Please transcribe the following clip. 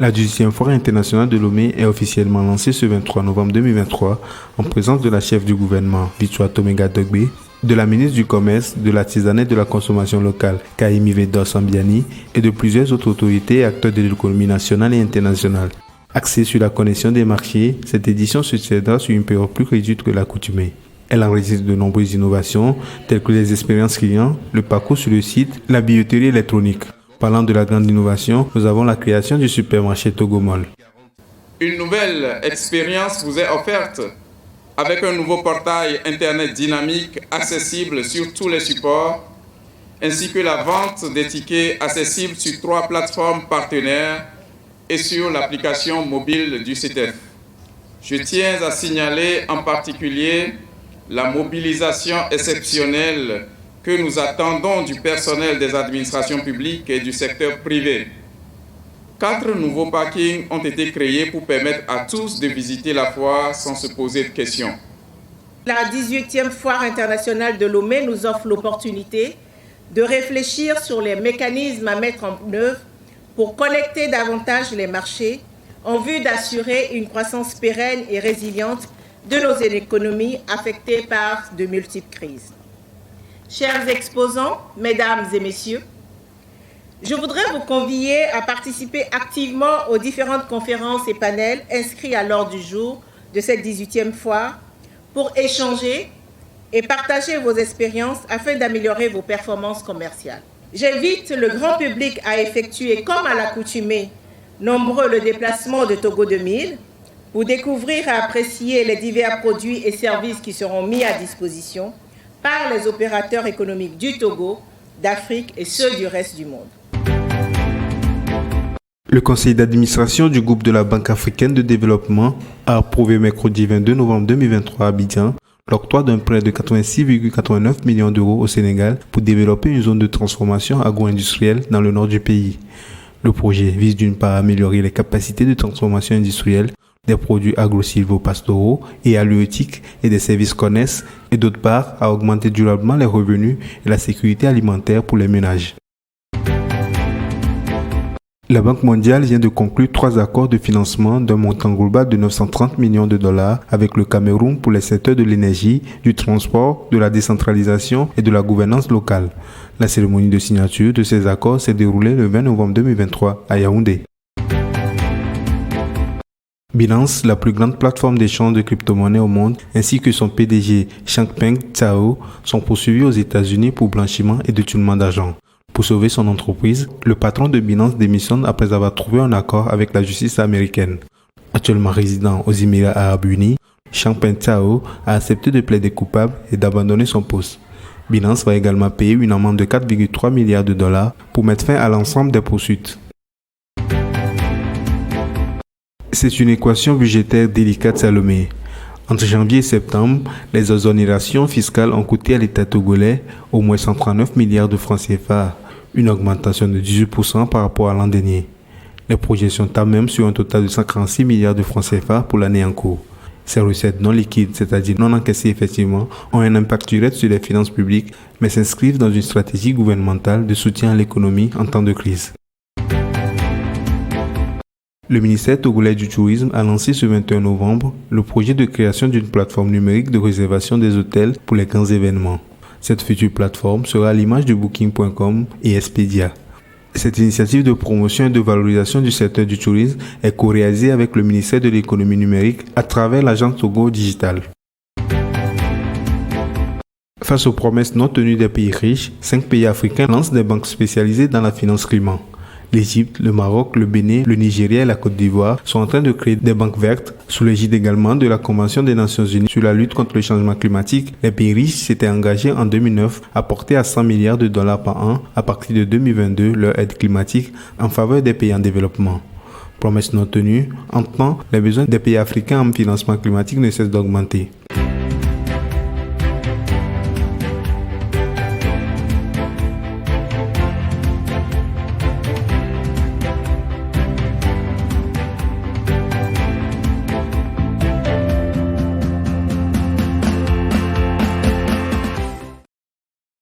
La 18e Foire internationale de Lomé est officiellement lancée ce 23 novembre 2023 en présence de la chef du gouvernement, Victoire Tomenga Dogbe, de la ministre du Commerce, de l'artisanat et de la consommation locale, Kaimi Vedor Sambiani, et de plusieurs autres autorités et acteurs de l'économie nationale et internationale. Axée sur la connexion des marchés, cette édition se tiendra sur une période plus réduite que l'accoutumée. Elle enregistre de nombreuses innovations, telles que les expériences clients, le parcours sur le site, la billetterie électronique. Parlant de la grande innovation, nous avons la création du supermarché Togomol. Une nouvelle expérience vous est offerte avec un nouveau portail Internet dynamique accessible sur tous les supports, ainsi que la vente des tickets accessibles sur 3 plateformes partenaires et sur l'application mobile du CETEF. Je tiens à signaler en particulier la mobilisation exceptionnelle que nous attendons du personnel des administrations publiques et du secteur privé. 4 nouveaux parkings ont été créés pour permettre à tous de visiter la foire sans se poser de questions. La 18e Foire internationale de Lomé nous offre l'opportunité de réfléchir sur les mécanismes à mettre en œuvre pour connecter davantage les marchés en vue d'assurer une croissance pérenne et résiliente de nos économies affectées par de multiples crises. Chers exposants, mesdames et messieurs, je voudrais vous convier à participer activement aux différentes conférences et panels inscrits à l'ordre du jour de cette 18e foire pour échanger et partager vos expériences afin d'améliorer vos performances commerciales. J'invite le grand public à effectuer, comme à l'accoutumée, nombreux le déplacement de Togo 2000 pour découvrir et apprécier les divers produits et services qui seront mis à disposition par les opérateurs économiques du Togo, d'Afrique et ceux du reste du monde. Le conseil d'administration du groupe de la Banque africaine de développement a approuvé mercredi 22 novembre 2023 à Abidjan l'octroi d'un prêt de 86,89 millions d'euros au Sénégal pour développer une zone de transformation agro-industrielle dans le nord du pays. Le projet vise d'une part à améliorer les capacités de transformation industrielle des produits agro-silvopastoraux et halieutiques et des services connexes et d'autre part à augmenter durablement les revenus et la sécurité alimentaire pour les ménages. La Banque mondiale vient de conclure 3 accords de financement d'un montant global de 930 millions de dollars avec le Cameroun pour les secteurs de l'énergie, du transport, de la décentralisation et de la gouvernance locale. La cérémonie de signature de ces accords s'est déroulée le 20 novembre 2023 à Yaoundé. Binance, la plus grande plateforme d'échange de crypto-monnaies au monde, ainsi que son PDG Changpeng Zhao sont poursuivis aux États-Unis pour blanchiment et détournement d'argent. Pour sauver son entreprise, le patron de Binance démissionne après avoir trouvé un accord avec la justice américaine. Actuellement résident aux Émirats arabes unis, Changpeng Zhao a accepté de plaider coupable et d'abandonner son poste. Binance va également payer une amende de 4,3 milliards de dollars pour mettre fin à l'ensemble des poursuites. C'est une équation budgétaire délicate, Salomé. Entre janvier et septembre, les exonérations fiscales ont coûté à l'État togolais au moins 139 milliards de francs CFA, une augmentation de 18% par rapport à l'an dernier. Les projections tablent même sur un total de 146 milliards de francs CFA pour l'année en cours. Ces recettes non liquides, c'est-à-dire non encaissées effectivement, ont un impact direct sur les finances publiques, mais s'inscrivent dans une stratégie gouvernementale de soutien à l'économie en temps de crise. Le ministère togolais du Tourisme a lancé ce 21 novembre le projet de création d'une plateforme numérique de réservation des hôtels pour les grands événements. Cette future plateforme sera à l'image de Booking.com et Expedia. Cette initiative de promotion et de valorisation du secteur du tourisme est co-réalisée avec le ministère de l'économie numérique à travers l'agence Togo Digital. Face aux promesses non tenues des pays riches, 5 pays africains lancent des banques spécialisées dans la finance climat. L'Égypte, le Maroc, le Bénin, le Nigeria et la Côte d'Ivoire sont en train de créer des banques vertes sous l'égide également de la Convention des Nations Unies sur la lutte contre le changement climatique. Les pays riches s'étaient engagés en 2009 à porter à 100 milliards de dollars par an à partir de 2022 leur aide climatique en faveur des pays en développement. Promesse non tenue, en temps, les besoins des pays africains en financement climatique ne cessent d'augmenter.